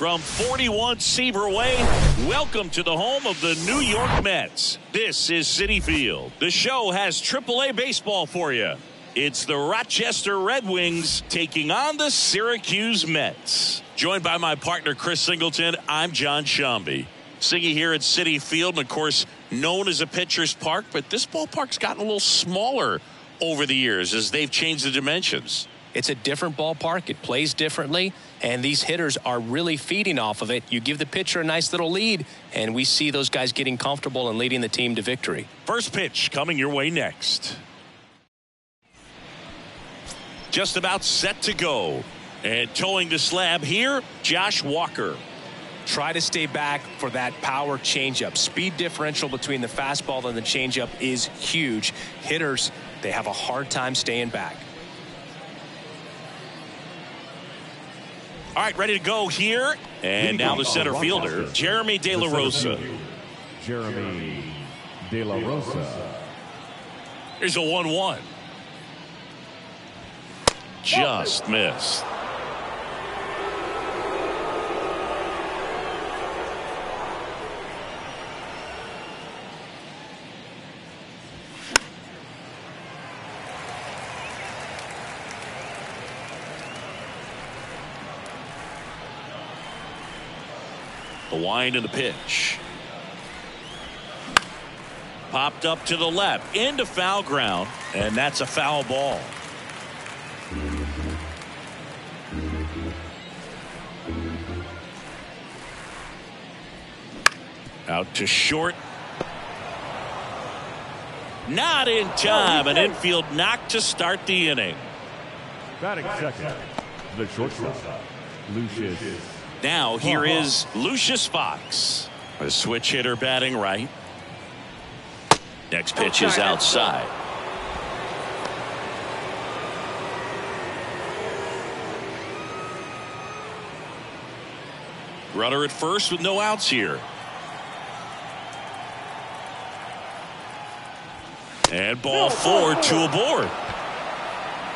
From 41 Seaver Way, welcome to the home of the New York Mets. This is Citi Field. The show has AAA baseball for you. It's the Rochester Red Wings taking on the Syracuse Mets. Joined by my partner, Chris Singleton, I'm John Shambi. Siggy here at Citi Field, and of course, known as a pitcher's park, but this ballpark's gotten a little smaller over the years as they've changed the dimensions. It's a different ballpark. It plays differently, and these hitters are really feeding off of it. You give the pitcher a nice little lead, and we see those guys getting comfortable and leading the team to victory. First pitch coming your way next. Just about set to go. And towing the slab here, Josh Walker. Try to stay back for that power changeup. Speed differential between the fastball and the changeup is huge. Hitters, they have a hard time staying back. All right, ready to go here. And now the center fielder, Jeremy De La Rosa. Jeremy De La Rosa. Here's a 1-1. Just missed. The wind and the pitch. Popped up to the left into foul ground, and that's a foul ball. Out to short. Not in time. An infield knock to start the inning. Batting second, the shortstop, Lucius. Now here is Lucius Fox, a switch hitter batting right. Next pitch is outside. Runner at first with no outs here. And ball 4, 2 aboard.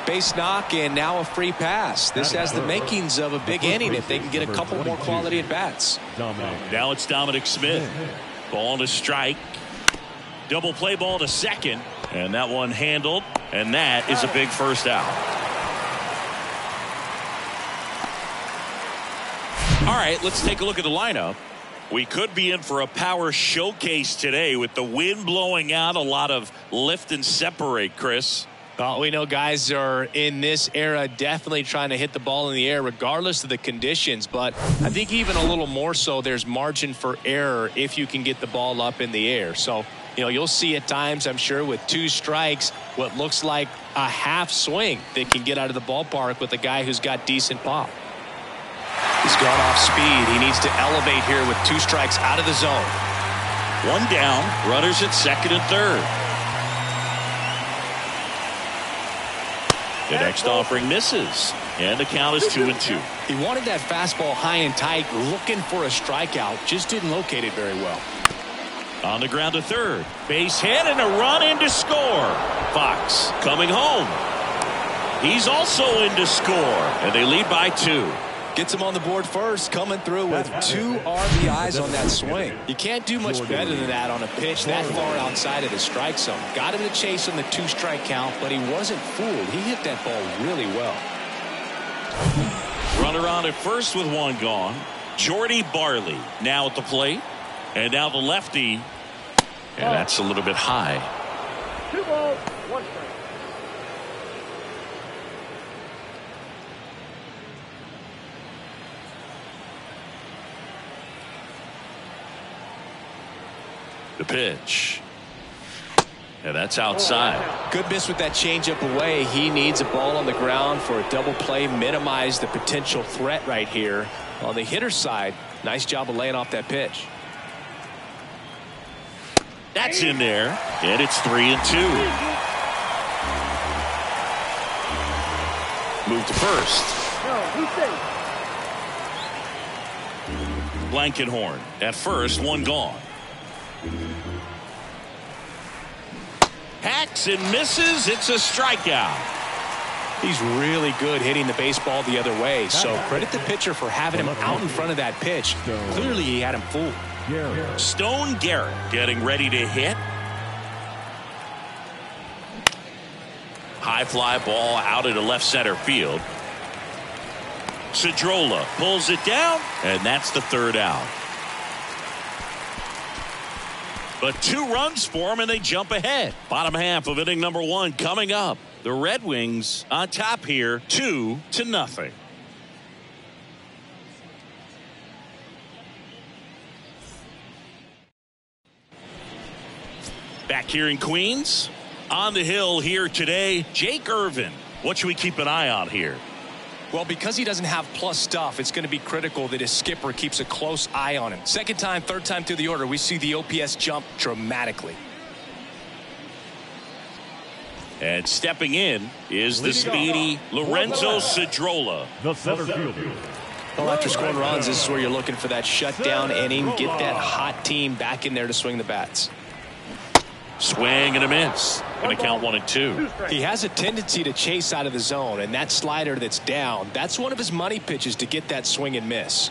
Base knock and now a free pass. This has the makings of a big inning if they can get a couple more quality at bats. Now it's Dominic Smith. Ball to strike. Double play ball to second. And that one handled. And that is a big first out. All right, let's take a look at the lineup. We could be in for a power showcase today with the wind blowing out, a lot of lift and separate, Chris. We know guys are in this era definitely trying to hit the ball in the air regardless of the conditions, but I think even a little more so there's margin for error if you can get the ball up in the air. So, you'll see at times, I'm sure, with 2 strikes, what looks like a half swing that can get out of the ballpark with a guy who's got decent pop. He's gone off speed. He needs to elevate here with 2 strikes out of the zone. 1 down, runners at second and third. The next offering misses, and the count is 2-2. He wanted that fastball high and tight, looking for a strikeout, just didn't locate it very well. On the ground to third, base hit and a run in to score. Fox coming home. He's also in to score, and they lead by 2. Gets him on the board first, coming through with 2 RBIs on that swing. You can't do much better than that on a pitch that far outside of the strike zone. Got him to chase on the 2-strike count, but he wasn't fooled. He hit that ball really well. Runner on at first with 1 gone. Jordy Barley now at the plate. And now the lefty. And that's a little bit high. 2 balls, 1 strike. The pitch. And that's outside. Good miss with that changeup away. He needs a ball on the ground for a double play. Minimize the potential threat right here. On the hitter's side, nice job of laying off that pitch. That's in there. And it's 3-2. Move to first. Blankenhorn at first, 1 gone. Hacks and misses. It's a strikeout. He's really good hitting the baseball the other way. So credit the pitcher for having him out in front of that pitch. Clearly he had him fooled. Stone Garrett getting ready to hit. High fly ball out into left center field. Cedrola pulls it down, and that's the third out. But 2 runs for them, and they jump ahead. Bottom half of inning number 1 coming up. The Red Wings on top here, 2-0. Back here in Queens, on the hill here today, Jake Irvin. What should we keep an eye on here? Well, because he doesn't have plus stuff, it's going to be critical that his skipper keeps a close eye on him. Second time, third time through the order, we see the OPS jump dramatically. And stepping in is the speedy Lorenzo Cedrola. The center fielder. Well, after scoring runs, this is where you're looking for that shutdown inning. Get that hot team back in there to swing the bats. Swing and a miss. Going to count 1 and 2. He has a tendency to chase out of the zone, and that slider that's down, that's one of his money pitches to get that swing and miss.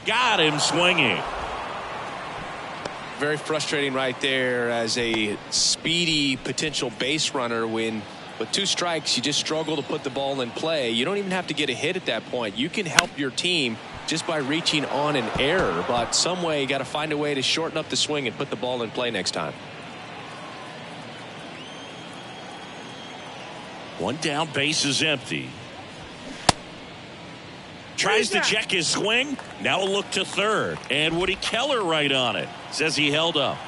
Got him swinging. Very frustrating right there as a speedy potential base runner when with 2 strikes you just struggle to put the ball in play. You don't even have to get a hit at that point. You can help your team just by reaching on an error, but some way you got to find a way to shorten up the swing and put the ball in play next time. 1 down, base is empty. Tries to check his swing. Now a look to third. And Woody Keller right on it. Says he held up.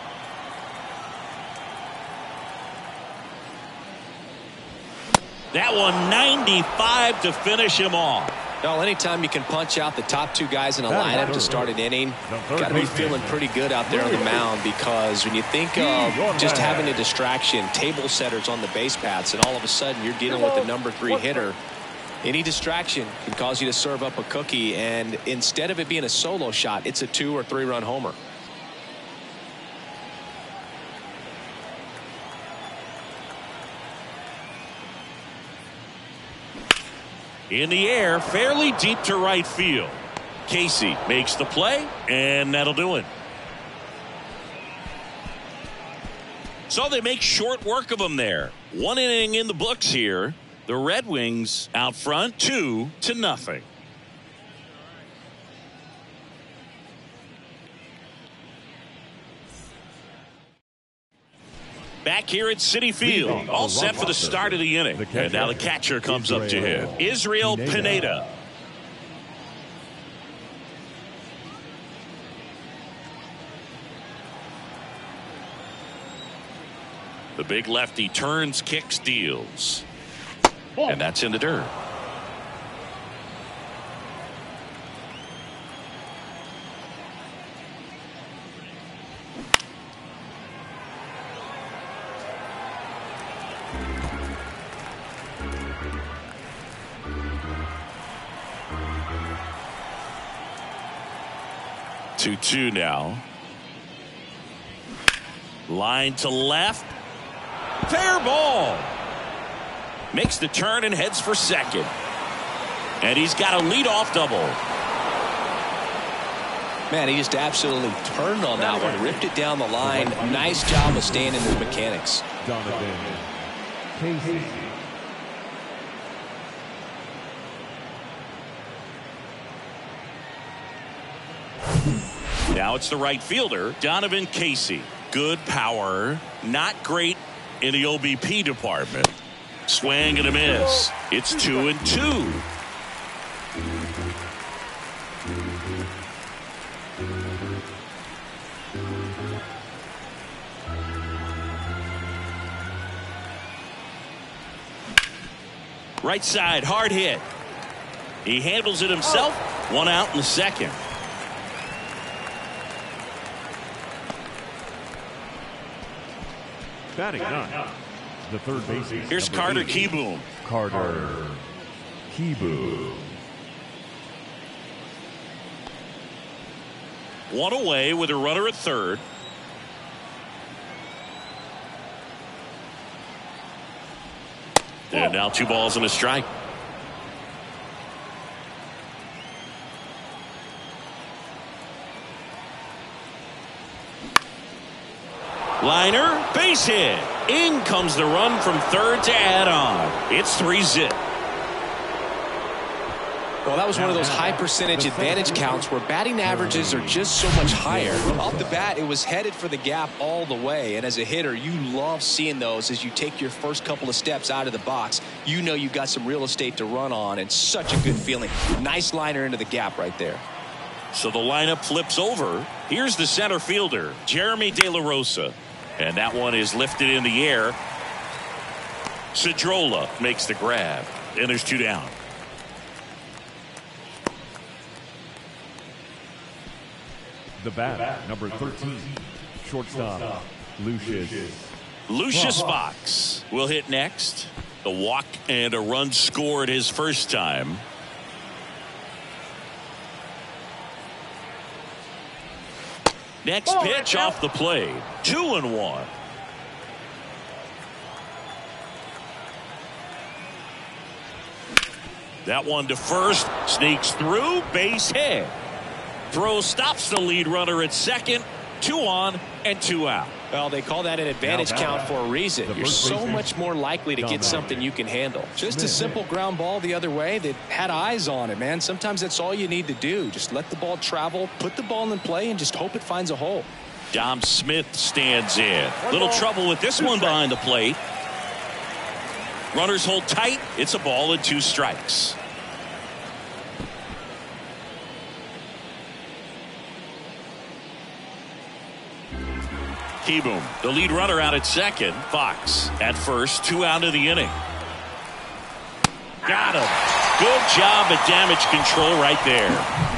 That one 95 to finish him off. Well, anytime you can punch out the top 2 guys in a lineup to start an inning, got to be feeling pretty good out there on the mound, because when you think of just having a distraction, table setters on the base paths, and all of a sudden you're dealing with the number 3 hitter, any distraction can cause you to serve up a cookie, and instead of it being a solo shot, it's a 2 or 3 run homer. In the air, fairly deep to right field. Casey makes the play, and that'll do it. So they make short work of him there. 1 inning in the books here. The Red Wings out front, 2-0. Back here at Citi Field, all set for the start of the inning. And now the catcher comes up to him, Israel Pineda. The big lefty turns, kicks, deals. And that's in the dirt. Two now. Line to left. Fair ball. Makes the turn and heads for second. And he's got a leadoff double. Man, he just absolutely turned on that one, ripped it down the line. Nice job of staying in his mechanics. Donovan Casey. Now it's the right fielder, Donovan Casey. Good power, not great in the OBP department. Swing and a miss. It's 2-2. Right side, hard hit. He handles it himself. 1 out in the second. Batting 9. The third baseman. Here's Carter Kieboom. Carter Kieboom. 1 away with a runner at third. And now 2 balls and a strike. Liner, base hit. In comes the run from third to add on. It's 3-zip. Well, that was one of those high percentage advantage counts where batting averages are just so much higher. Off the bat, it was headed for the gap all the way. And as a hitter, you love seeing those as you take your first couple of steps out of the box. You know you've got some real estate to run on, and such a good feeling. Nice liner into the gap right there. So the lineup flips over. Here's the center fielder, Jeremy De La Rosa. And that one is lifted in the air. Cedrola makes the grab. And there's 2 down. The bat, number 13, shortstop, Lucius Fox will hit next. A walk and a run scored his first time. Next pitch off the plate. 2-1. That one to first. Sneaks through. Base hit. Throw stops the lead runner at second. 2 on and 2 out. Well, they call that an advantage count for a reason. You're so much more likely to get something you can handle. Just a simple ground ball the other way that had eyes on it, man. Sometimes that's all you need to do. Just let the ball travel, put the ball in play, and just hope it finds a hole. Dom Smith stands in. Little trouble with this one behind the plate. Runners hold tight. It's a ball and 2 strikes. Kieboom, the lead runner out at second. Fox at first, 2 out of the inning. Got him. Good job at damage control right there.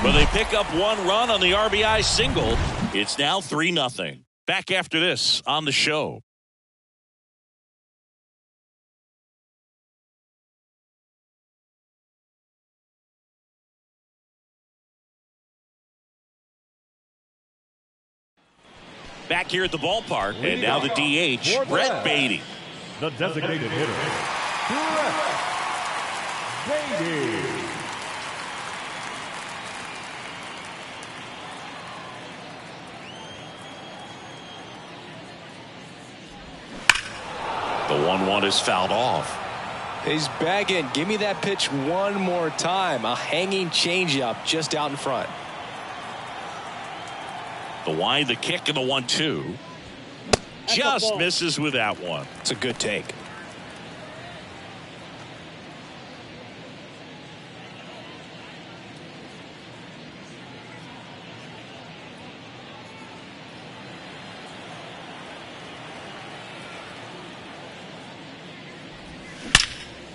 But they pick up 1 run on the RBI single. It's now 3-0. Back after this on the show. Back here at the ballpark, and now the DH, Brett Baty. The designated hitter, Brett Baty. The 1-1 is fouled off. He's bagging. Give me that pitch one more time. A hanging changeup just out in front. The wind, the kick, and the 1-2. Just misses with that one. It's a good take.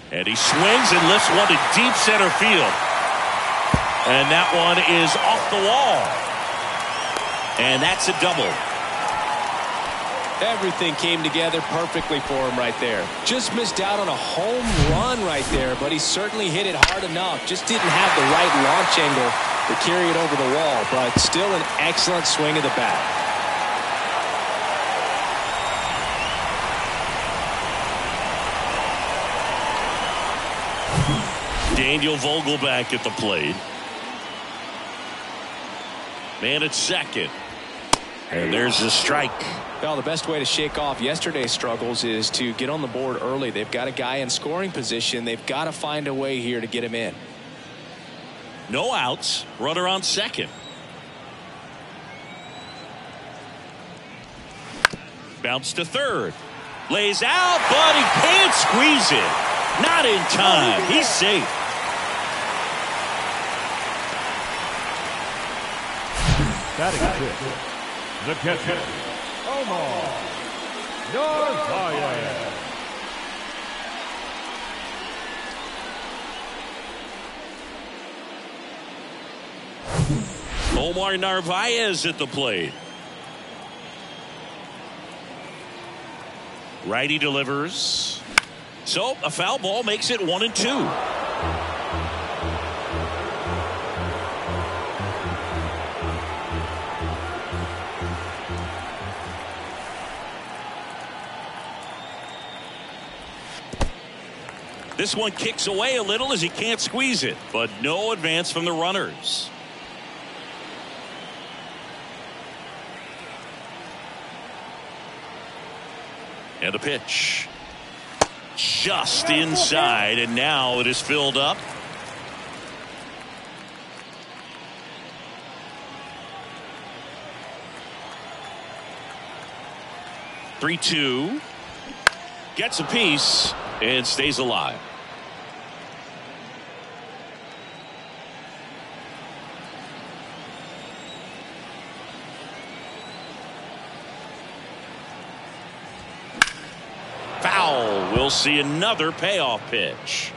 And he swings and lifts one to deep center field. And that one is off the wall. And that's a double. Everything came together perfectly for him right there. Just missed out on a home run right there, but he certainly hit it hard enough. Just didn't have the right launch angle to carry it over the wall, but still an excellent swing of the bat. Daniel Vogelback at the plate. Man at second. And there's a strike. Well, the best way to shake off yesterday's struggles is to get on the board early. They've got a guy in scoring position. They've got to find a way here to get him in. No outs. Runner on second. Bounce to third. Lays out, but he can't squeeze it. Not in time. He's safe. Batting fifth, the catcher, Omar Narvaez. Omar Narvaez at the plate. Righty delivers. So a foul ball makes it 1-2. This one kicks away a little as he can't squeeze it, but no advance from the runners. And a pitch. Just inside, and now it is filled up. Three-two. Gets a piece and stays alive. Foul. We'll see another payoff pitch.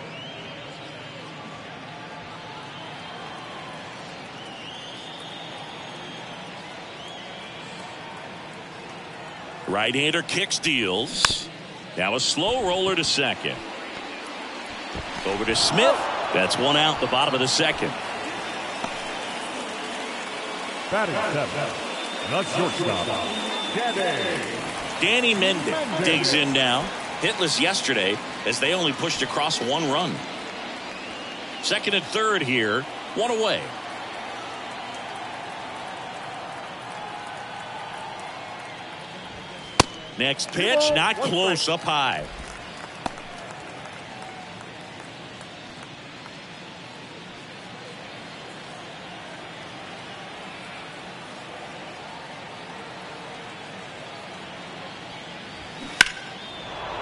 Right-hander kicks, deals. Now a slow roller to second. Over to Smith. That's one out, the bottom of the second. Batting seventh, the shortstop, Danny Mendick digs in now. Hitless yesterday as they only pushed across one run. Second and third here, one away. Next pitch, not close, up high.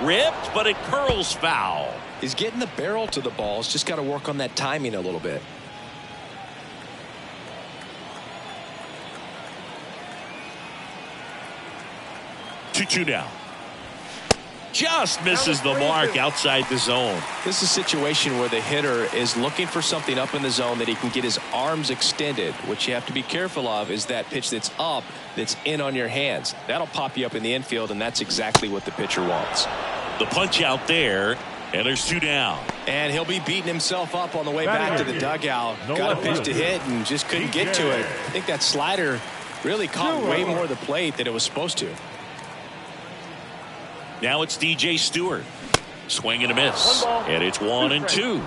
Ripped, but it curls foul. He's getting the barrel to the ball. He's just got to work on that timing a little bit. Two down. Just misses the mark outside the zone. This is a situation where the hitter is looking for something up in the zone that he can get his arms extended. What you have to be careful of is that pitch that's up, that's in on your hands. That'll pop you up in the infield, and that's exactly what the pitcher wants. The punch out there, and there's two down. And he'll be beating himself up on the way back to the dugout. Got a pitch to hit and just couldn't get to it. I think that slider really caught way more of the plate than it was supposed to. Now it's DJ Stewart. Swing and a miss. And it's 1-2.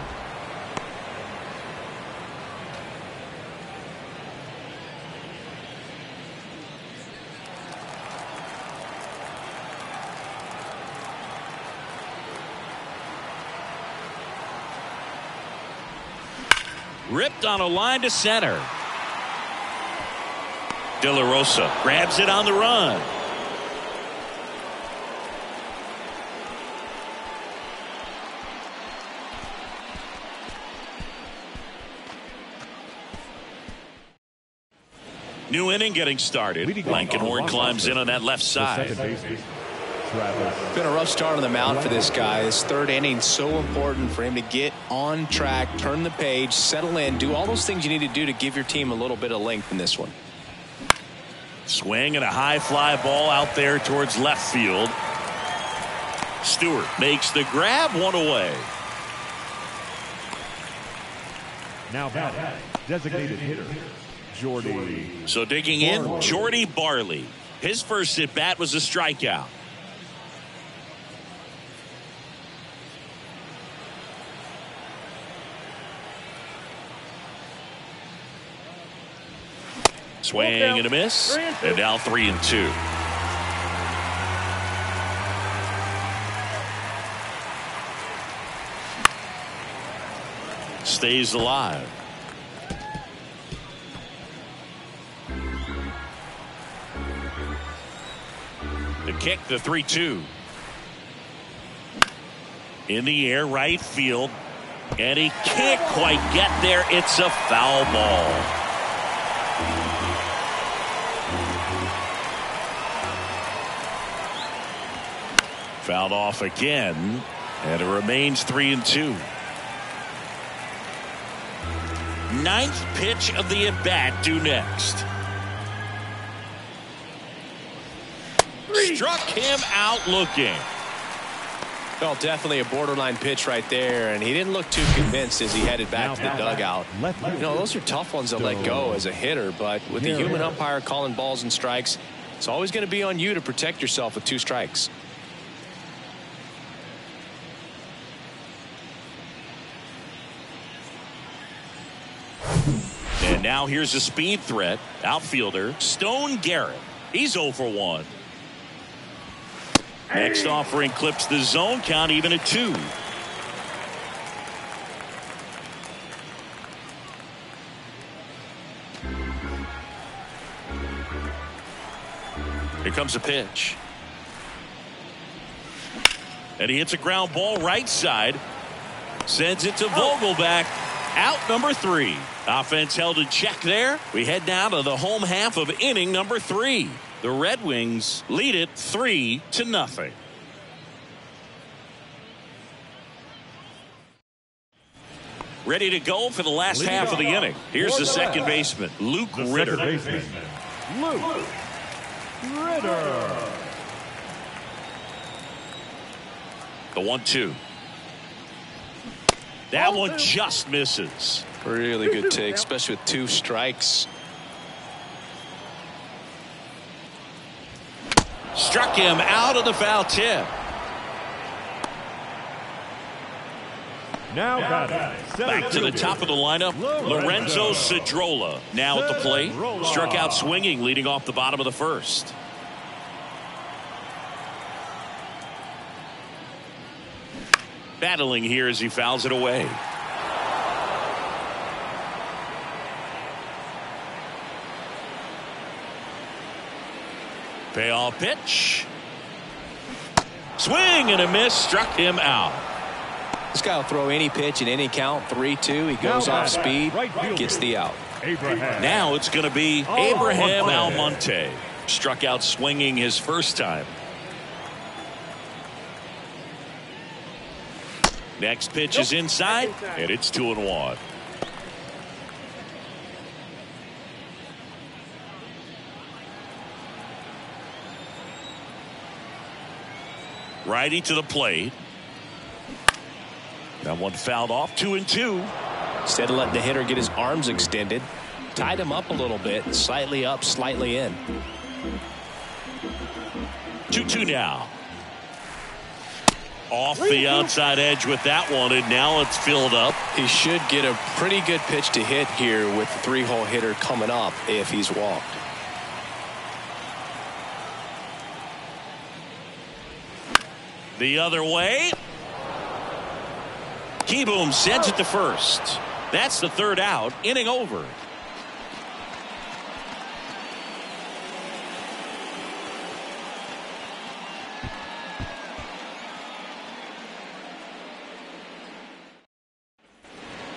Ripped on a line to center. De La Rosa grabs it on the run. New inning getting started. Blankenhorn climbs in on that left side. Been a rough start on the mound for this guy. This third inning so important for him to get on track, turn the page, settle in, do all those things you need to do to give your team a little bit of length in this one. Swing and a high fly ball out there towards left field. Stewart makes the grab, one away. Now batting, designated hitter, Jordy. So digging in, Jordy Barley. His first at bat was a strikeout. Swing and a miss, and now 3-2. Stays alive. The kick, the 3-2. In the air, right field, and he can't quite get there. It's a foul ball. Fouled off again, and it remains 3-2. Ninth pitch of the at-bat due next. Struck him out looking. Well, definitely a borderline pitch right there, and he didn't look too convinced as he headed back to the dugout. You know, those are tough ones to let go as a hitter, but with the human umpire calling balls and strikes, it's always going to be on you to protect yourself with 2 strikes. Now here's a speed threat. Outfielder Stone Garrett. He's 0 for 1. Next offering clips the zone count even at 2. Here comes a pitch. And he hits a ground ball right side. Sends it to Vogelbach. Out number 3. Offense held in check there. We head now to the home half of inning number 3. The Red Wings lead it 3-0. Ready to go for the last half of the inning. Here's the second baseman, Luke Ritter. Luke Ritter. The 1-2. That one just misses. Really good take, especially with 2 strikes. Struck him out of the foul tip. Now back to the top of the lineup, Lorenzo Cedrola now at the plate. Struck out swinging, leading off the bottom of the first. Battling here as he fouls it away. Payoff pitch. Swing and a miss. Struck him out. This guy will throw any pitch in any count. 3-2. He goes off speed. Gets the out. Now it's going to be Abraham Almonte. Struck out swinging his first time. Next pitch is inside, and it's 2-1. Righty to the plate. That one fouled off. 2-2. Instead of letting the hitter get his arms extended, tied him up a little bit, slightly up, slightly in. 2-2 now. Off the outside edge with that one, and now it's filled up. He should get a pretty good pitch to hit here with the 3-hole hitter coming up if he's walked. The other way. Kieboom sends it to first. That's the third out. Inning over.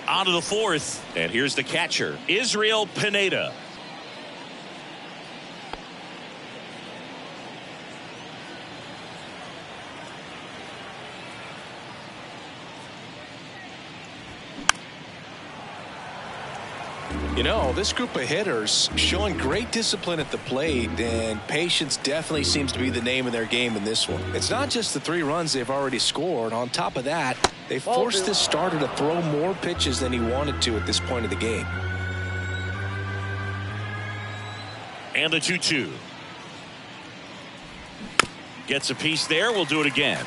On to the fourth, and here's the catcher, Israel Pineda. You know, this group of hitters showing great discipline at the plate, and patience definitely seems to be the name of their game in this one. It's not just the 3 runs they've already scored. On top of that, they forced this starter to throw more pitches than he wanted to at this point of the game. And the 2-2. Gets a piece there. We'll do it again.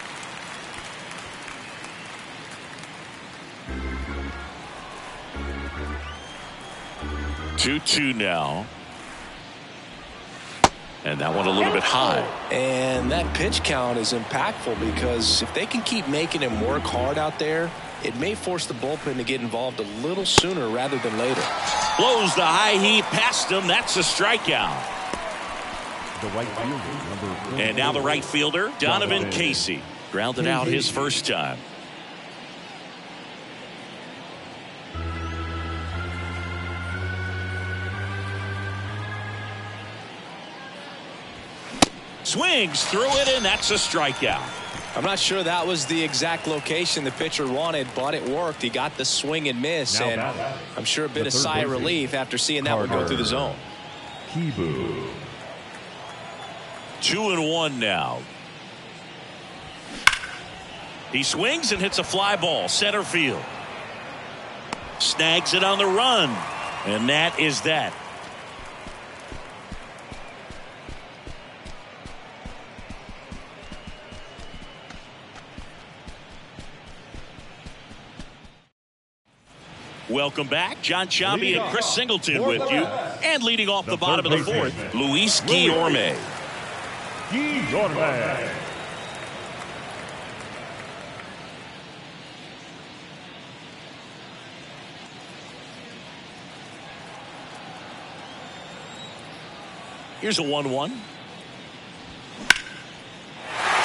Two now. And that one a little bit high. And that pitch count is impactful because if they can keep making him work hard out there, it may force the bullpen to get involved a little sooner rather than later. Blows the high heat past him. That's a strikeout. The right fielder, and now the right fielder, Donovan Casey. Grounded out his first time. Swings through it, and that's a strikeout. I'm not sure that was the exact location the pitcher wanted, but it worked. He got the swing and miss, and I'm sure a bit of sigh of relief after seeing that one go through the zone. Kieboom. 2-1 now. He swings and hits a fly ball, center field. Snags it on the run, and that is that. Welcome back. John Sciambi and Chris Singleton with you. And leading off the bottom of the fourth, Luis Guillorme. Guillorme. Here's a 1-1.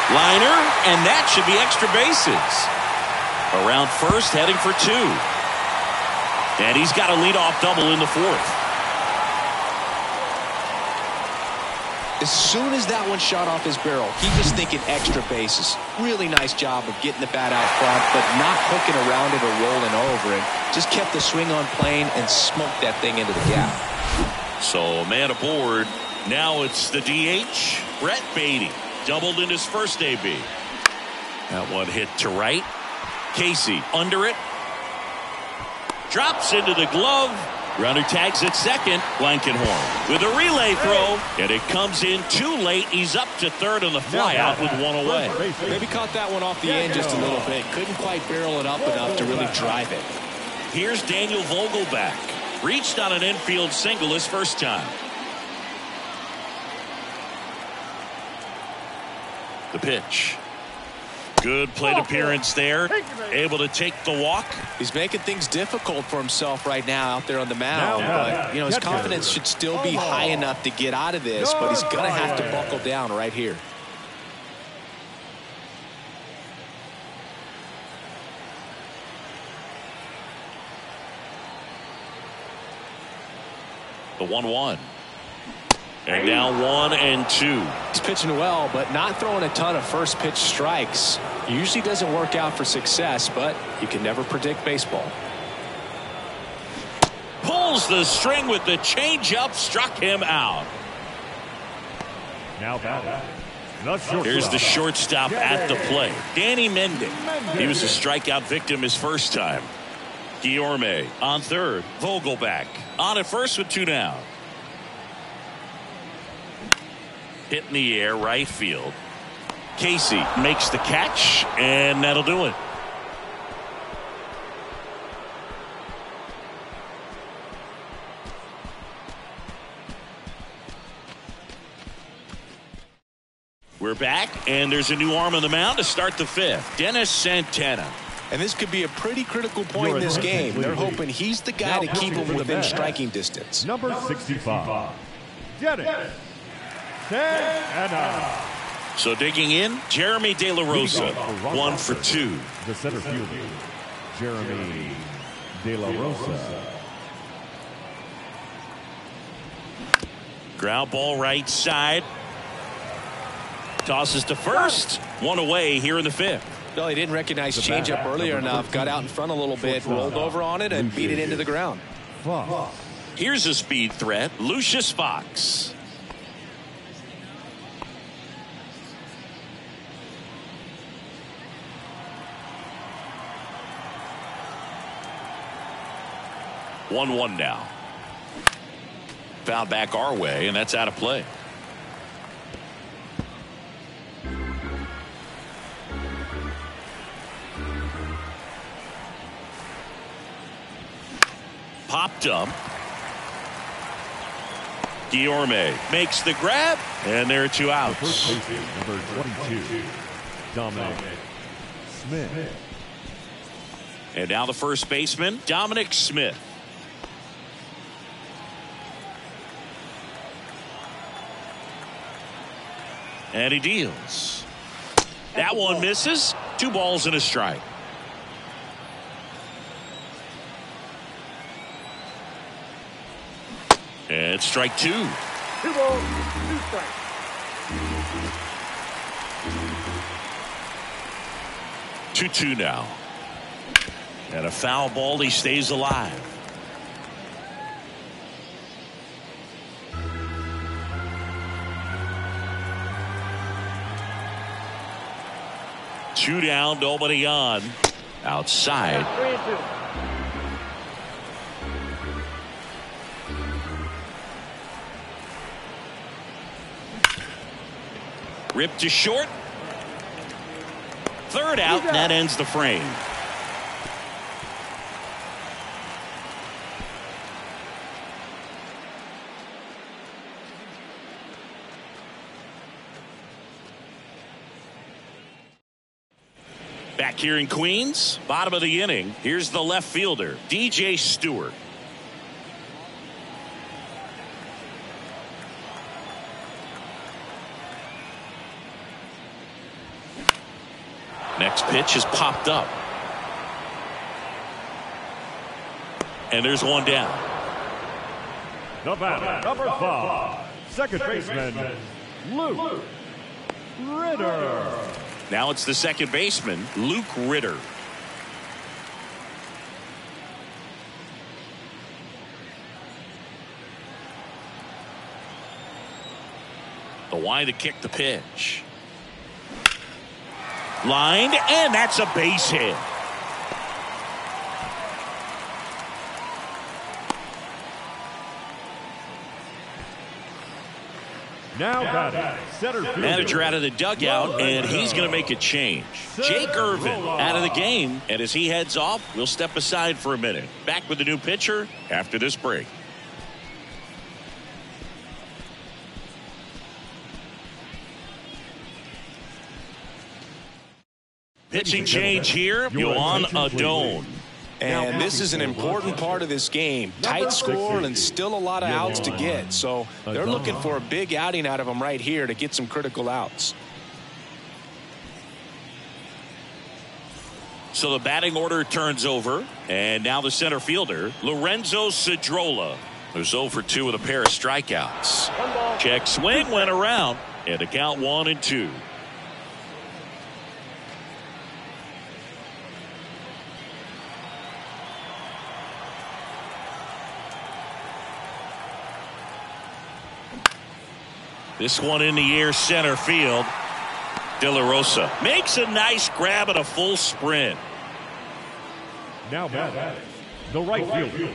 Liner, and that should be extra bases. Around first, heading for 2. And he's got a leadoff double in the fourth. As soon as that one shot off his barrel, he was thinking extra bases. Really nice job of getting the bat out front, but not hooking around it or rolling over it. Just kept the swing on plane and smoked that thing into the gap. So, man aboard. Now it's the DH, Brett Baty. Doubled in his first AB. That one hit to right. Casey under it. Drops into the glove. Runner tags at second. Blankenhorn with a relay throw. And it comes in too late. He's up to third on the fly out with 1 away. Maybe caught that one off the end just a little bit. Couldn't quite barrel it up enough to really drive it. Here's Daniel Vogelbach. Reached on an infield single his first time. The pitch. Good plate appearance there. Able to take the walk. He's making things difficult for himself right now out there on the mound. But, you know, his confidence should still be high enough to get out of this. But he's going to have to buckle down right here. The 1-1. And now 1-2. He's pitching well, but not throwing a ton of first pitch strikes. Usually doesn't work out for success, but you can never predict baseball. Pulls the string with the changeup, struck him out. Now batting. The shortstop. Here's the shortstop at the plate, Danny Mendick. He was a strikeout victim his first time. Guillorme on third. Vogelbach on at first with 2 down. Hit in the air, right field. Casey makes the catch, and that'll do it. We're back, and there's a new arm on the mound to start the fifth. Dennis Santana. And this could be a pretty critical point in this game. They're hoping he's the guy to keep him within striking distance. Number 65. Dennis Santana. So digging in, Jeremy De La Rosa, 1 for 2. The center fielder, Jeremy De La Rosa. Ground ball right side. Tosses to first. 1 away here in the fifth. No, he didn't recognize changeup earlier enough. Got out in front a little bit, rolled over on it, and beat it into the ground. Here's a speed threat, Lucius Fox. One now. Foul back our way, and that's out of play. Popped up. Guillorme makes the grab, and there are 2 outs. The first baseman, number 22, Dominic Smith. And now the first baseman, Dominic Smith. And he deals. That one misses. 2 balls and a strike. And strike 2. 2 balls, 2 strikes. Two now. And a foul ball. He stays alive. Two down, nobody on. Outside. 3-2. Ripped to short. Third out, and that ends the frame. Back here in Queens, bottom of the inning, here's the left fielder, DJ Stewart. Next pitch is popped up. And there's one down. The batter, number 5, second baseman, Luke Ritter. Now it's the second baseman, Luke Ritter. The wide to kick the pitch. Lined, and that's a base hit. Now batting, center fielder. Manager out of the dugout, and he's going to make a change. Jake Irvin out of the game, and as he heads off, we'll step aside for a minute. Back with the new pitcher after this break. Pitching change here, Yohan Adon. And this is an important part of this game. Tight score and still a lot of outs to get. So they're looking for a big outing out of him right here to get some critical outs. So the batting order turns over. And now the center fielder, Lorenzo Cedrola, who's 0 for 2 with a pair of strikeouts. Check swing went around. And the count 1-2. This one in the air, center field. De La Rosa makes a nice grab at a full sprint. Now batting, the right fielder,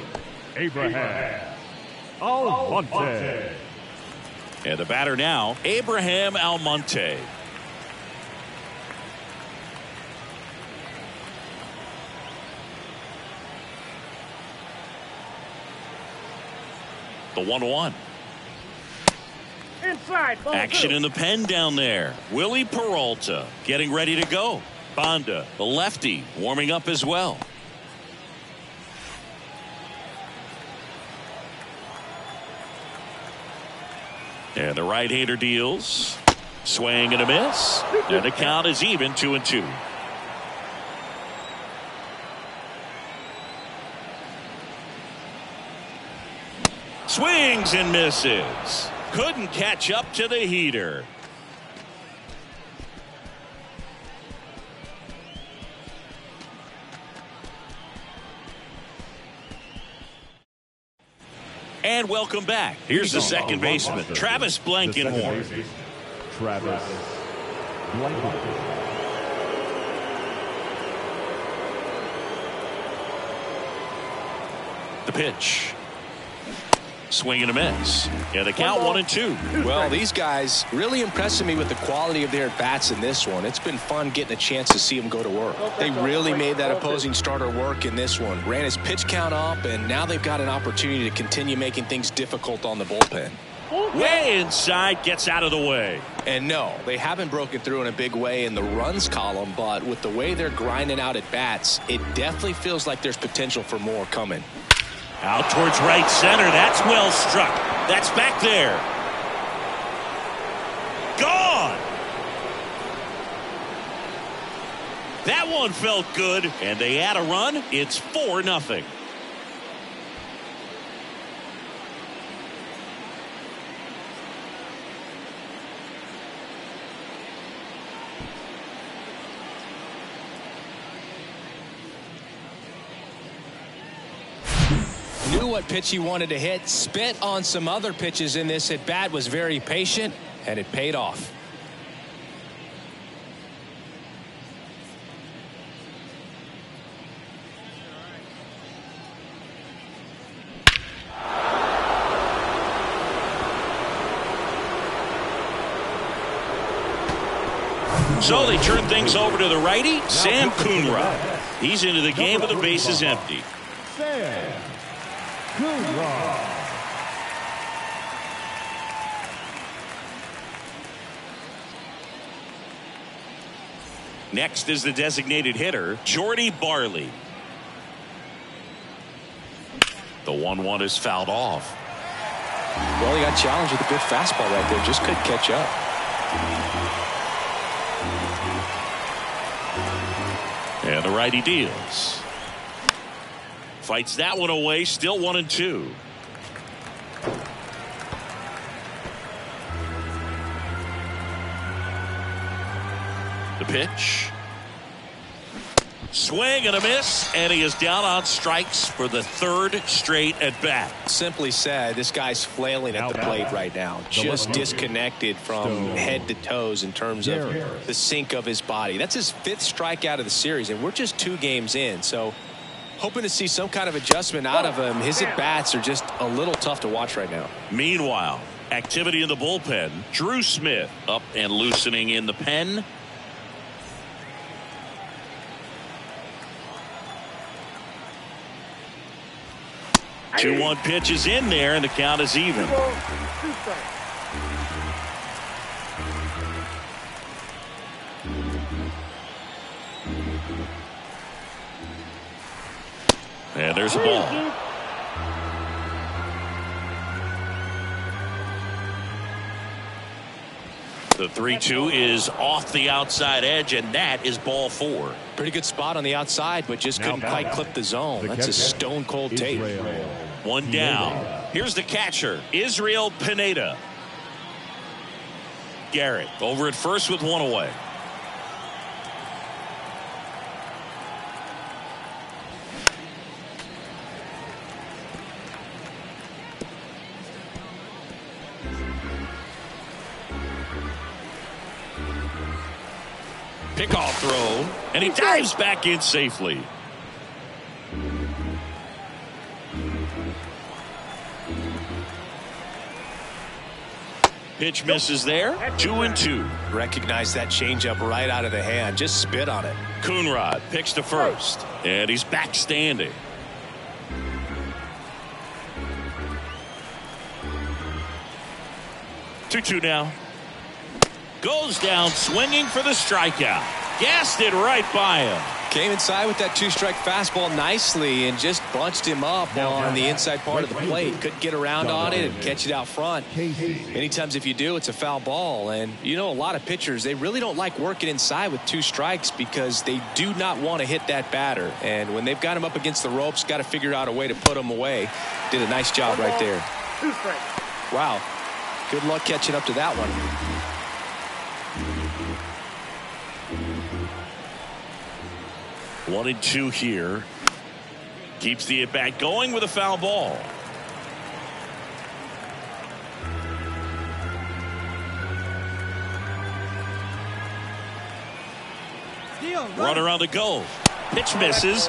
Abraham Almonte. And the batter now, Abraham Almonte. The 1-1. Inside. Action in the pen down there. Willie Peralta getting ready to go. Banda, the lefty, warming up as well. And the right-hander deals. Swing and a miss. And the count is even, 2-2. Swings and misses. Couldn't catch up to the heater. And welcome back. Here's the second baseman, Travis Blankenhorn. Travis Blankenhorn. The pitch. Swing and a miss. Yeah, the count 1-2. Well, these guys really impressing me with the quality of their bats in this one. It's been fun getting a chance to see them go to work. They really made that opposing starter work in this one. Ran his pitch count up, and now they've got an opportunity to continue making things difficult on the bullpen. Way inside, gets out of the way. And no, they haven't broken through in a big way in the runs column, but with the way they're grinding out at bats, it definitely feels like there's potential for more coming. Out towards right center. That's well struck. That's back there. Gone. That one felt good, and they add a run. It's 4-0. Knew what pitch he wanted to hit, spit on some other pitches in this at bat, was very patient, and it paid off. So they turn things over to the righty, Sam Coonrod. He's into the game with the bases empty. Sam Coonrod. Next is the designated hitter, Jordy Barley. The 1-1 is fouled off. Well, he got challenged with a good fastball right there. Just couldn't catch up. And the righty deals. Fights that one away. Still 1-2. The pitch. Swing and a miss, and he is down on strikes for the third straight at bat. Simply said, this guy's flailing at the plate right now. Just disconnected from head to toes in terms of the sink of his body. That's his 5th strikeout of the series, and we're just 2 games in. So hoping to see some kind of adjustment out of him. His at-bats are just a little tough to watch right now. Meanwhile, activity in the bullpen. Drew Smith up and loosening in the pen. 2-1 pitch is in there, and the count is even. 2 balls, 2 strikes. And there's a ball. The 3-2 is off the outside edge, and that is ball 4. Pretty good spot on the outside, but just couldn't quite clip the zone. That's a stone-cold tape. One down. Here's the catcher, Israel Pineda. Garrett over at first with 1 away. Pickoff throw, and he dives back in safely. Pitch misses there. 2-2. Recognize that changeup right out of the hand. Just spit on it. Coonrod picks to first, and he's back standing. Two now. Goes down swinging for the strikeout. Gassed it right by him. Came inside with that 2-strike fastball nicely and just bunched him up on the inside part of the plate. Couldn't get around on it and catch it out front. Many times if you do, it's a foul ball. And you know, a lot of pitchers, they really don't like working inside with 2 strikes because they do not want to hit that batter. And when they've got him up against the ropes, got to figure out a way to put him away. Did a nice job right there. 2 strikes. Wow. Good luck catching up to that one. One and 2 here. Keeps the at bat going with a foul ball. Runner on the go. Pitch misses.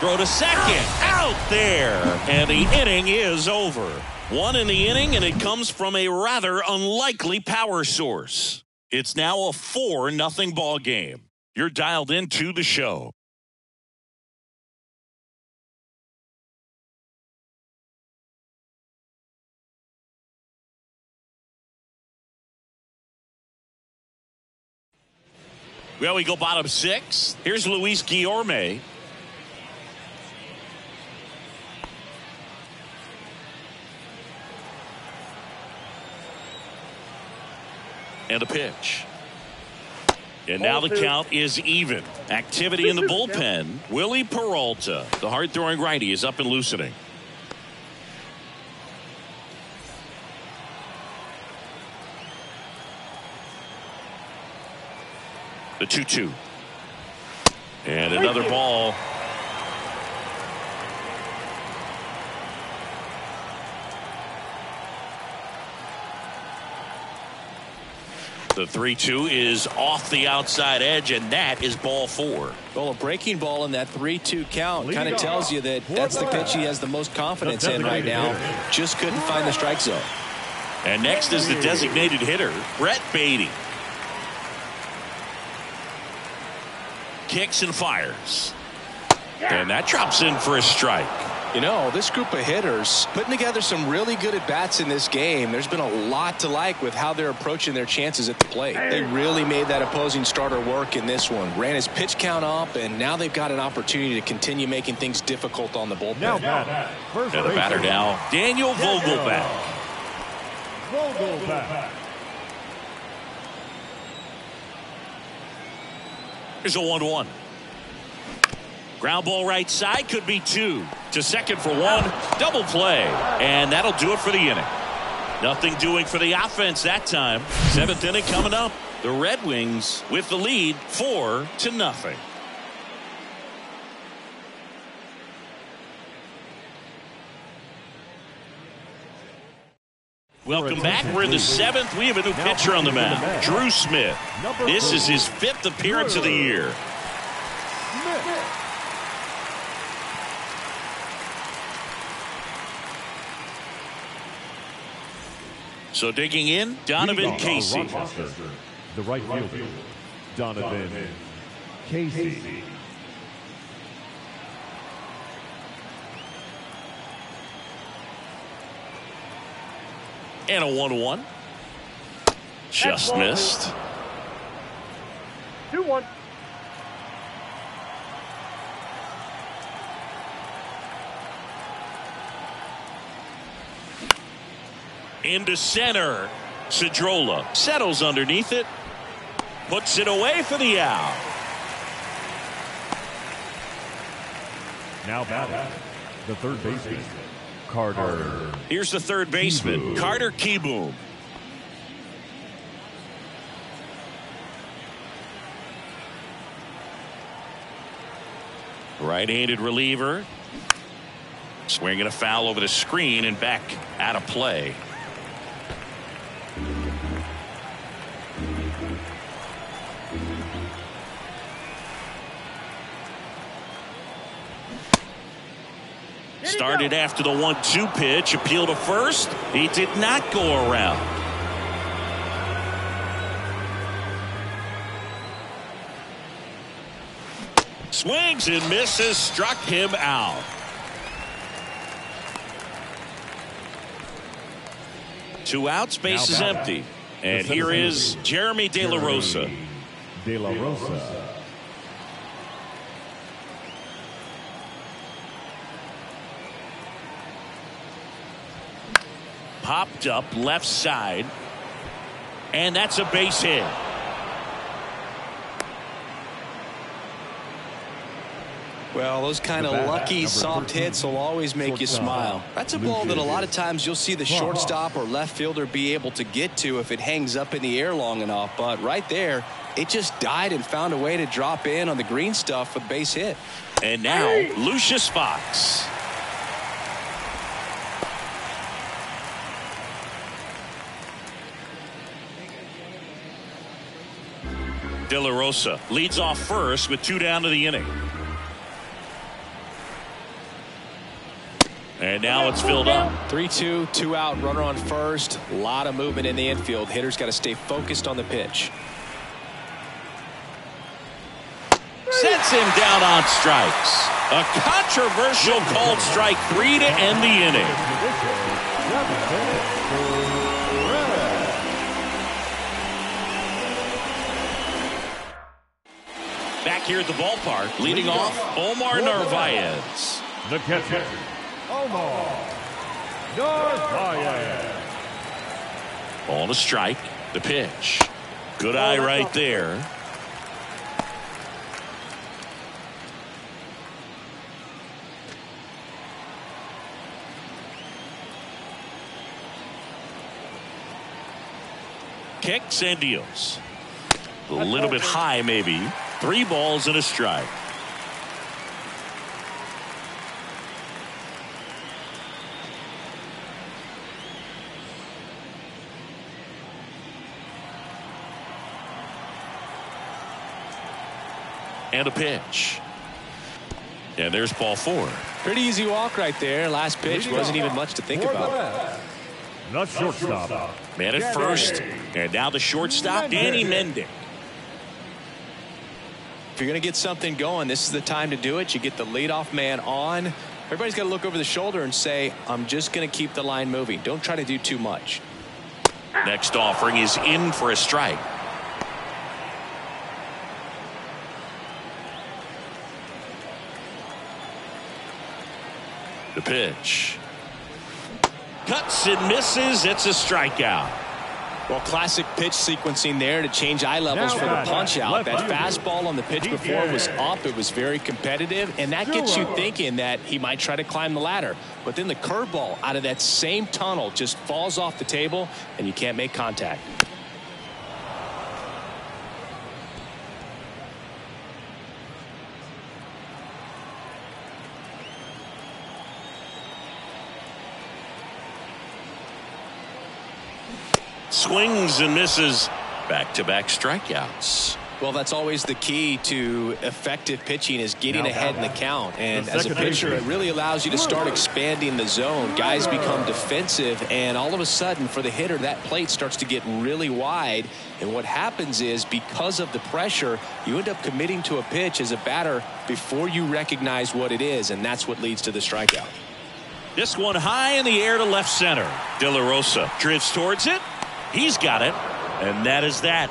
Throw to second. Out there. And the inning is over. 1 in the inning, and it comes from a rather unlikely power source. It's now a 4-0 ball game. You're dialed into the show. Well, we go bottom 6. Here's Luis Guillorme. And a pitch. And now the count is even. Activity in the bullpen. Willie Peralta, the hard-throwing righty, is up and loosening. The 2-2. And another ball. The 3-2 is off the outside edge, and that is ball 4. Well, a breaking ball in that 3-2 count kind of tells you that that's the pitch he has the most confidence in right now. Just couldn't find the strike zone. And next is the designated hitter, Brett Baty. Kicks and fires. And that drops in for a strike. You know, this group of hitters putting together some really good at-bats in this game. There's been a lot to like with how they're approaching their chances at the plate. They really made that opposing starter work in this one. Ran his pitch count up, and now they've got an opportunity to continue making things difficult on the bullpen. Now, And the batter now, Daniel Vogelbach. Here's a 1-1. Ground ball right side, could be 2. To second for 1. Double play. And that'll do it for the inning. Nothing doing for the offense that time. 7th inning coming up. The Red Wings with the lead 4-0. Welcome back. We're in the 7th. We have a new pitcher on the mound, Drew Smith. This is his 5th appearance of the year. So digging in, Donovan Casey. The right fielder, Donovan Casey. And a 1-1. Just missed. 2-1. Into center. Cedrola settles underneath it. Puts it away for the out. Now batting, the third baseman, Carter. Here's the third baseman, Carter Kieboom. Right-handed reliever. Swinging a foul over the screen and back out of play. Started after the 1-2 pitch. Appeal to first. He did not go around. Swings and misses. Struck him out. Two outs. Base is empty. And here is Jeremy De La Rosa. De La Rosa. Popped up left side. And that's a base hit. Well, those kind of lucky soft hits will always make you smile. That's a ball that a lot of times you'll see the shortstop or left fielder be able to get to if it hangs up in the air long enough. But right there, it just died and found a way to drop in on the green stuff with base hit. And now Lucius Fox. De La Rosa leads off first with 2 down to the inning. And now it's filled up. 3-2, 2 out, runner on first. A lot of movement in the infield. Hitters got to stay focused on the pitch. Sets him down on strikes. A controversial called strike 3 to end the inning. Back here at the ballpark, leading off Omar Narvaez. The catcher, Omar Narvaez. Ball to strike. The pitch. Good eye right there. Kicks and deals. A little bit high maybe. 3 balls and a strike. And a pitch. And there's ball 4. Pretty easy walk right there. Last pitch wasn't even much to think about. The shortstop, Man at first. And now the shortstop, Danny Mendick. If you're going to get something going, this is the time to do it. You get the leadoff man on. Everybody's got to look over the shoulder and say, I'm just going to keep the line moving. Don't try to do too much. Next offering is in for a strike. The pitch. Cuts and misses. It's a strikeout. Well, classic pitch sequencing there to change eye levels for the punch out. That fastball on the pitch before was up. It was very competitive, and that gets you thinking that he might try to climb the ladder. But then the curveball out of that same tunnel just falls off the table, and you can't make contact. Swings and misses. Back-to-back strikeouts. Well, that's always the key to effective pitching, is getting ahead in the count. And as a pitcher, it really allows you to start expanding the zone. Guys become defensive, and all of a sudden, for the hitter, that plate starts to get really wide. And what happens is, because of the pressure, you end up committing to a pitch as a batter before you recognize what it is, and that's what leads to the strikeout. This one high in the air to left center. De La Rosa drifts towards it. He's got it, and that is that.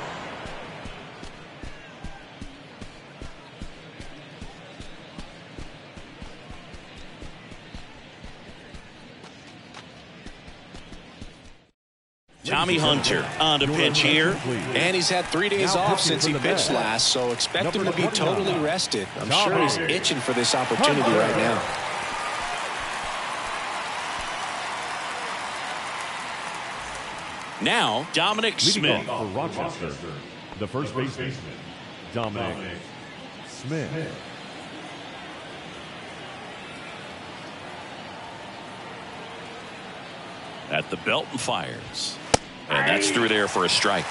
Tommy Hunter on to pitch here. And he's had 3 days off since he pitched last, so expect him to be totally rested. I'm sure he's itching for this opportunity right now. Now, Dominic Smith. For Rochester, the first baseman, Dominic Smith. At the belt and fires. And that's through there for a strike.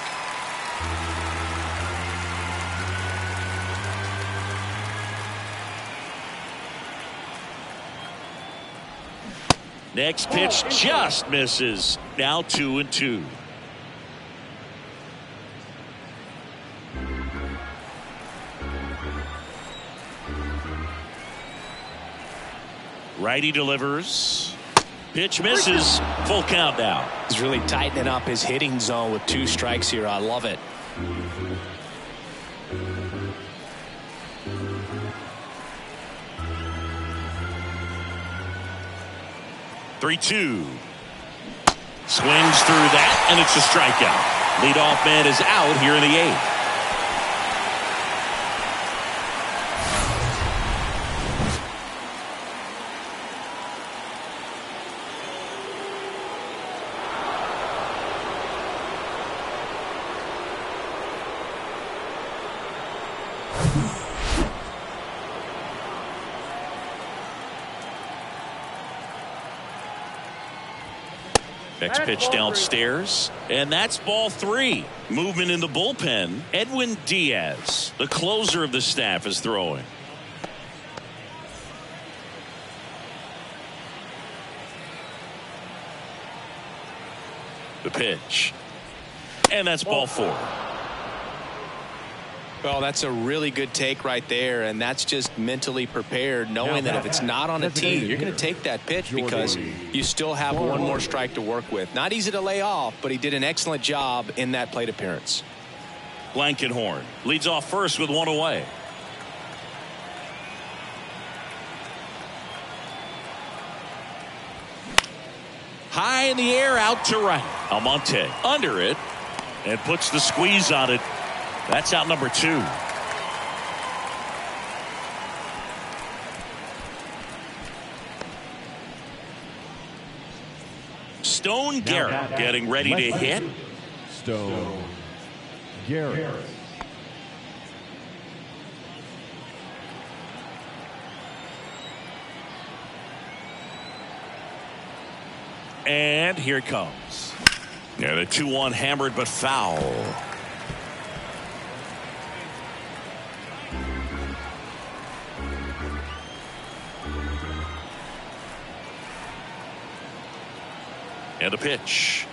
Next pitch just misses. Now 2-2. Righty delivers. Pitch misses. Full count now. He's really tightening up his hitting zone with 2 strikes here. I love it. Three-two. Swings through that, and it's a strikeout. Leadoff man is out here in the 8th. Next pitch downstairs, and that's ball 3. Movement in the bullpen. Edwin Diaz, the closer of the staff, is throwing. The pitch, and that's ball 4. Well, that's a really good take right there, and that's just mentally prepared, knowing that if it's not on a tee, you're going to take that pitch because you still have one more strike to work with. Not easy to lay off, but he did an excellent job in that plate appearance. Blankenhorn leads off first with 1 away. High in the air, out to right. Almonte under it and puts the squeeze on it. That's out number 2. Stone Garrett getting ready to hit. Stone Garrett. And here it comes. And a 2-1 hammered but foul. And a pitch.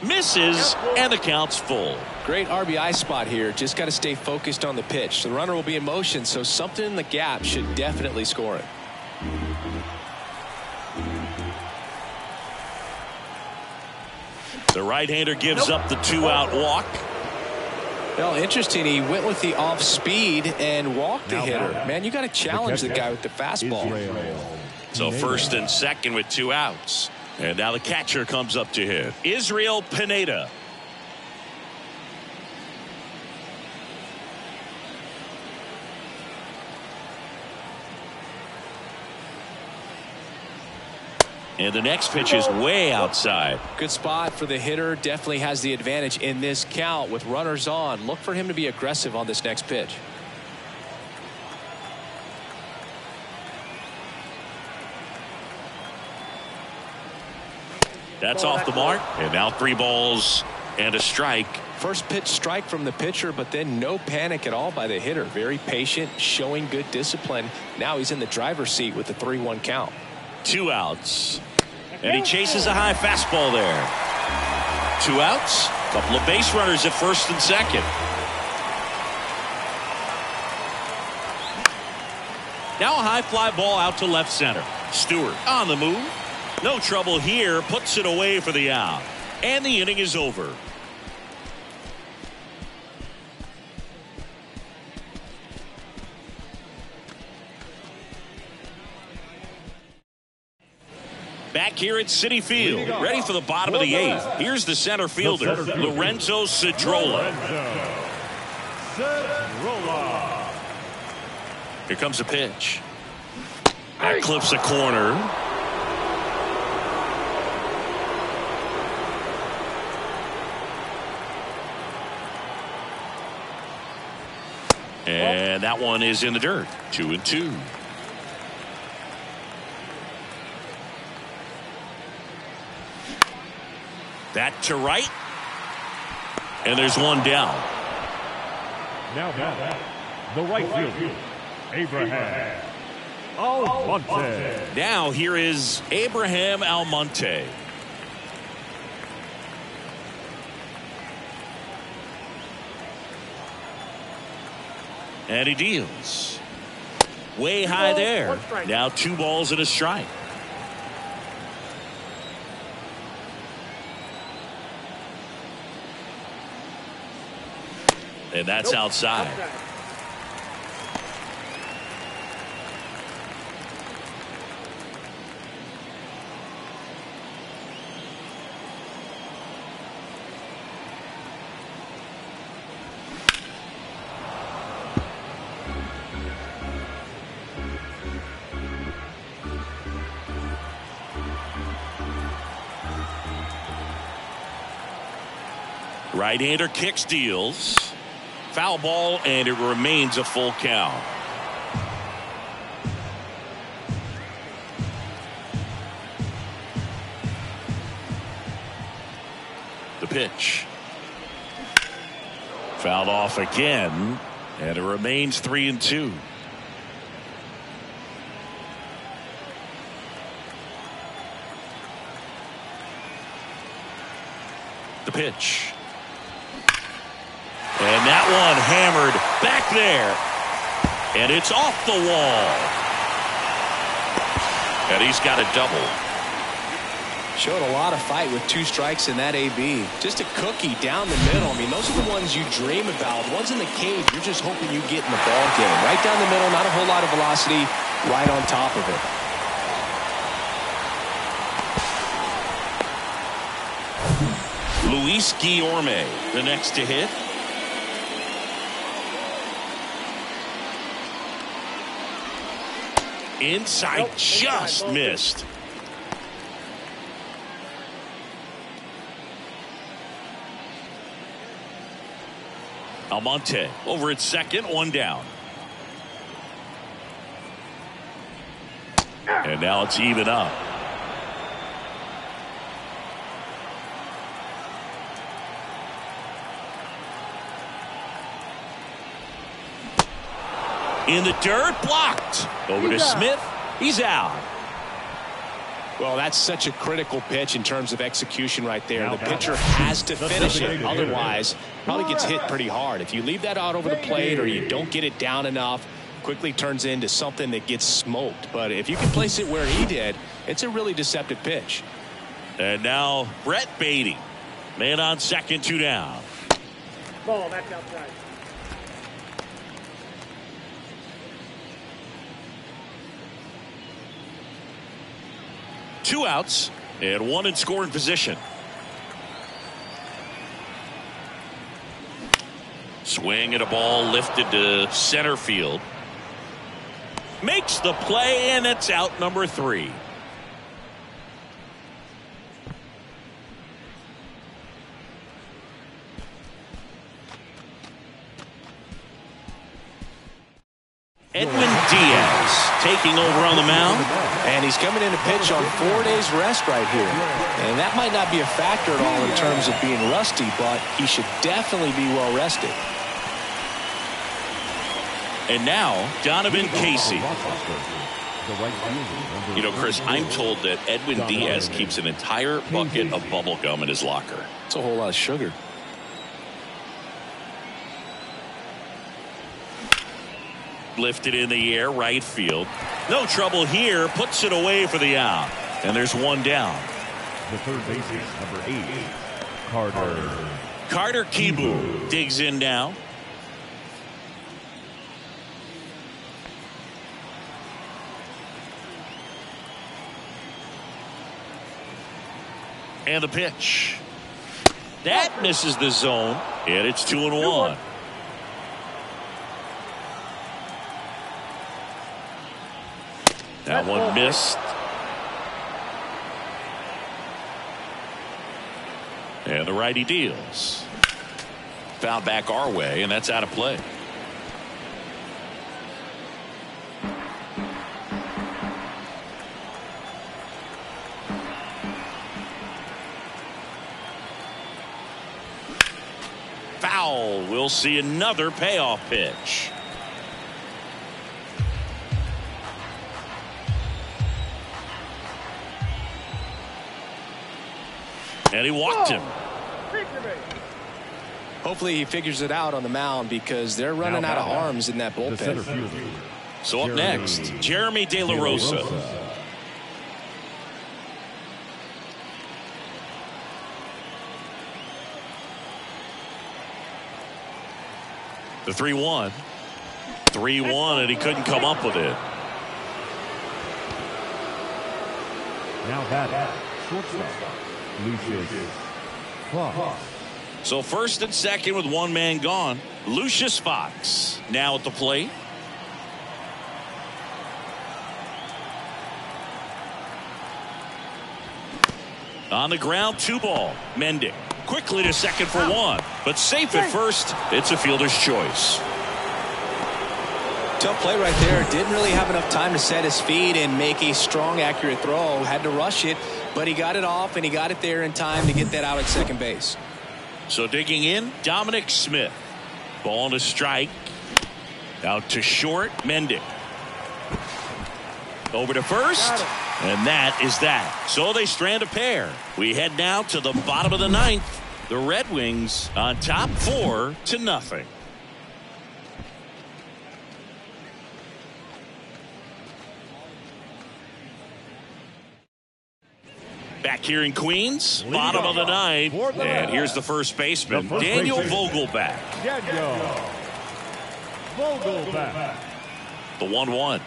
Misses, and the count's full. Great RBI spot here. Just got to stay focused on the pitch. The runner will be in motion, so something in the gap should definitely score it. The right-hander gives up the 2-out walk. Well, interesting. He went with the off speed and walked the hitter. Man, you got to challenge the guy with the fastball. So first and second with 2 outs. And now the catcher comes up to hit. Israel Pineda. And the next pitch is way outside. Good spot for the hitter. Definitely has the advantage in this count with runners on. Look for him to be aggressive on this next pitch. That's off the mark. And now 3 balls and a strike. First pitch strike from the pitcher, but then no panic at all by the hitter. Very patient, showing good discipline. Now he's in the driver's seat with the 3-1 count. 2 outs. And he chases a high fastball there. 2 outs. Couple of base runners at first and second. Now a high fly ball out to left center. Stewart on the move. No trouble here. Puts it away for the out. And the inning is over. Back here at Citi Field, ready for the bottom of the 8th. Here's the center fielder, Lorenzo Cedrola. Here comes a pitch. That clips a corner. And that one is in the dirt. 2-2. That to right. And there's one down. Now back, the right fielder, Abraham Almonte. Now here is Abraham Almonte. And he deals. Way high there. Now 2 balls and a strike. And that's outside. Right-hander kicks, deals. Foul ball, and it remains a full count. The pitch. Fouled off again, and it remains 3-2. The pitch. And that one hammered back there. And it's off the wall. And he's got a double. Showed a lot of fight with 2 strikes in that AB. Just a cookie down the middle. I mean, those are the ones you dream about. Ones in the cage, you're just hoping you get in the ball game. Right down the middle, not a whole lot of velocity, right on top of it. Luis Guillorme, the next to hit. Inside, just missed. Almonte over at second, 1 down. And now it's even up. In the dirt, blocked. Over to Smith. He's out. Well, that's such a critical pitch in terms of execution right there. The pitcher has to finish it. Otherwise, probably gets hit pretty hard. If you leave that out over the plate or you don't get it down enough, quickly turns into something that gets smoked. But if you can place it where he did, it's a really deceptive pitch. And now Brett Baty. Man on second, 2 down. Ball, that's outside. Two outs and one in scoring position. Swing and a ball lifted to center field. Makes the play, and it's out number 3. Edwin Diaz taking over on the mound. And he's coming in to pitch on 4 days rest right here. And that might not be a factor at all in terms of being rusty, but he should definitely be well rested. And now, Donovan Casey. You know, Chris, I'm told that Edwin Diaz keeps an entire bucket of bubble gum in his locker. It's a whole lot of sugar. Lifted in the air, right field. No trouble here. Puts it away for the out. And there's one down. The third baseman, number 8, Carter. Carter Kieboom digs in now. And the pitch. That misses the zone. And it's 2-1. That one missed. And the righty deals. Foul back our way, and that's out of play. Foul. We'll see another payoff pitch. And he walked him. Hopefully he figures it out on the mound because they're running out of arms in that bullpen. So up next, Jeremy De La Rosa. The 3-1. 3-1, and he couldn't come up with it. Now batting, shortstop, Lucius Fox. So first and second with one man gone. Lucius Fox now at the plate. On the ground, 2 ball. Mendick quickly to second for 1, but safe at first. It's a fielder's choice. Tough play right there. Didn't really have enough time to set his feet and make a strong, accurate throw. Had to rush it, but he got it off and he got it there in time to get that out at second base. So digging in, Dominic Smith. Ball on a strike. Out to short, Mendick. Over to first, and that is that. So they strand a pair. We head now to the bottom of the 9th. The Red Wings on top 4-0. Back here in Queens, bottom of the 9th, and here's the first baseman, Daniel Vogelbach. Daniel Vogelbach. The 1-1.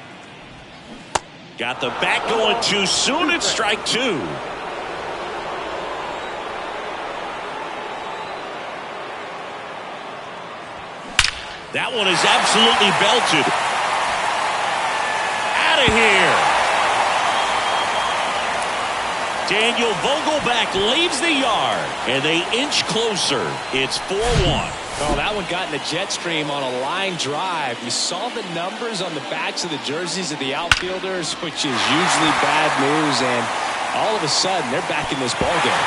Got the bat going too soon. It's strike 2. That one is absolutely belted. Out of here. Daniel Vogelbach leaves the yard, and they inch closer. It's 4-1. Oh, that one got in the jet stream on a line drive. You saw the numbers on the backs of the jerseys of the outfielders, which is usually bad news, and all of a sudden they're back in this ballgame.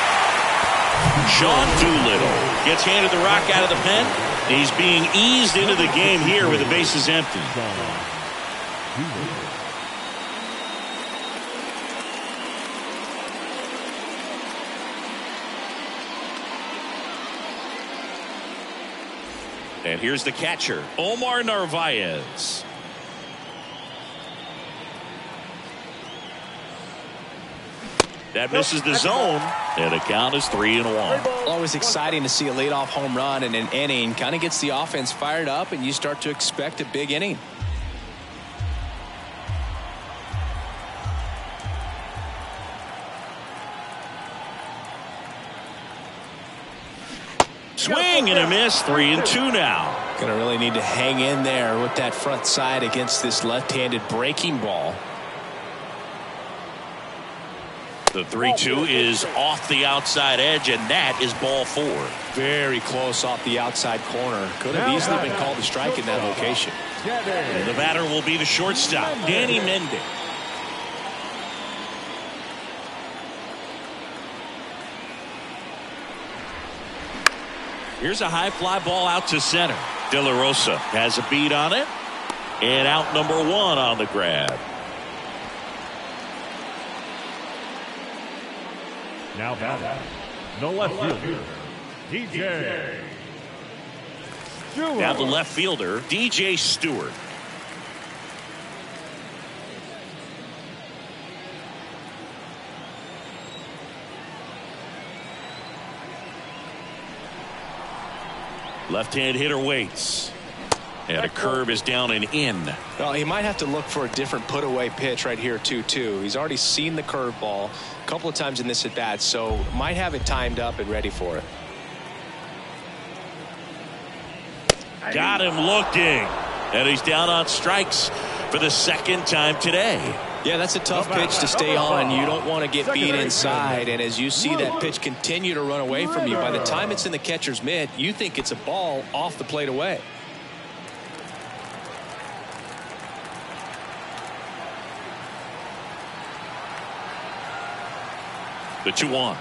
Sean Doolittle gets handed the rock out of the pen. He's being eased into the game here with the bases empty. And here's the catcher, Omar Narvaez. That misses the zone, and the count is 3-1. Always exciting to see a leadoff home run in an inning. Kind of gets the offense fired up, and you start to expect a big inning. Swing and a miss, 3-2 now. Going to really need to hang in there with that front side against this left-handed breaking ball. The 3-2 is off the outside edge, and that is ball 4. Very close off the outside corner. Could have easily been called a strike in that location. And the batter will be the shortstop, Danny Mendick. Here's a high fly ball out to center. De La Rosa has a beat on it. And out number 1 on the grab. Now batting, the left fielder, DJ Stewart. Now the left fielder, DJ Stewart. Left-hand hitter waits. And a curve is down and in. Well, he might have to look for a different put-away pitch right here, 2-2. He's already seen the curveball a couple of times in this at-bat, so might have it timed up and ready for it. Got him looking. And he's down on strikes for the second time today. Yeah, that's a tough pitch to stay on. You don't want to get beat inside, and as you see that pitch continue to run away from you, by the time it's in the catcher's mitt, you think it's a ball off the plate away. The 2-1.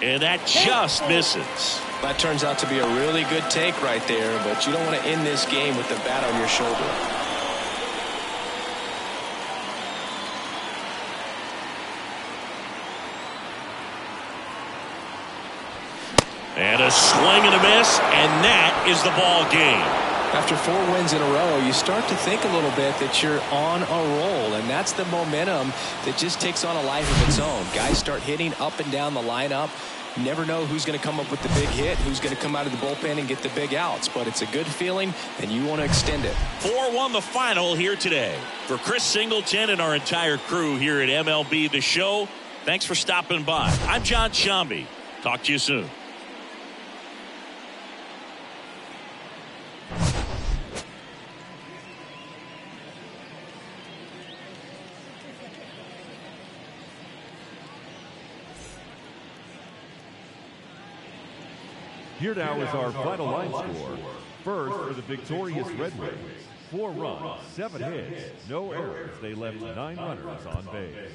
And that just misses. That turns out to be a really good take right there, but you don't want to end this game with the bat on your shoulder. And a swing and a miss, and that is the ball game. After 4 wins in a row, you start to think a little bit that you're on a roll, and that's the momentum that just takes on a life of its own. Guys start hitting up and down the lineup. You never know who's going to come up with the big hit, who's going to come out of the bullpen and get the big outs, but it's a good feeling, and you want to extend it. 4-1 the final here today. For Chris Singleton and our entire crew here at MLB The Show, thanks for stopping by. I'm John Shambi. Talk to you soon. Here now is our final line score. First, for the victorious Red Wings, 4 runs, 7 hits, no errors. They left 9 runners on base.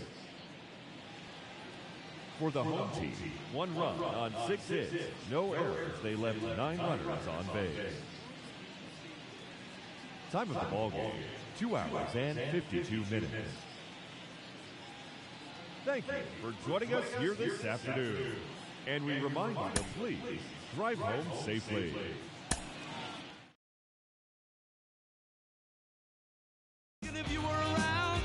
For the home team, 1 run on 6 hits, no errors. They left 9 runners on base. Time of the ball game, 2 hours and 52 minutes. Thank you for joining us here this afternoon. And we remind you to please drive home safely. If you were around.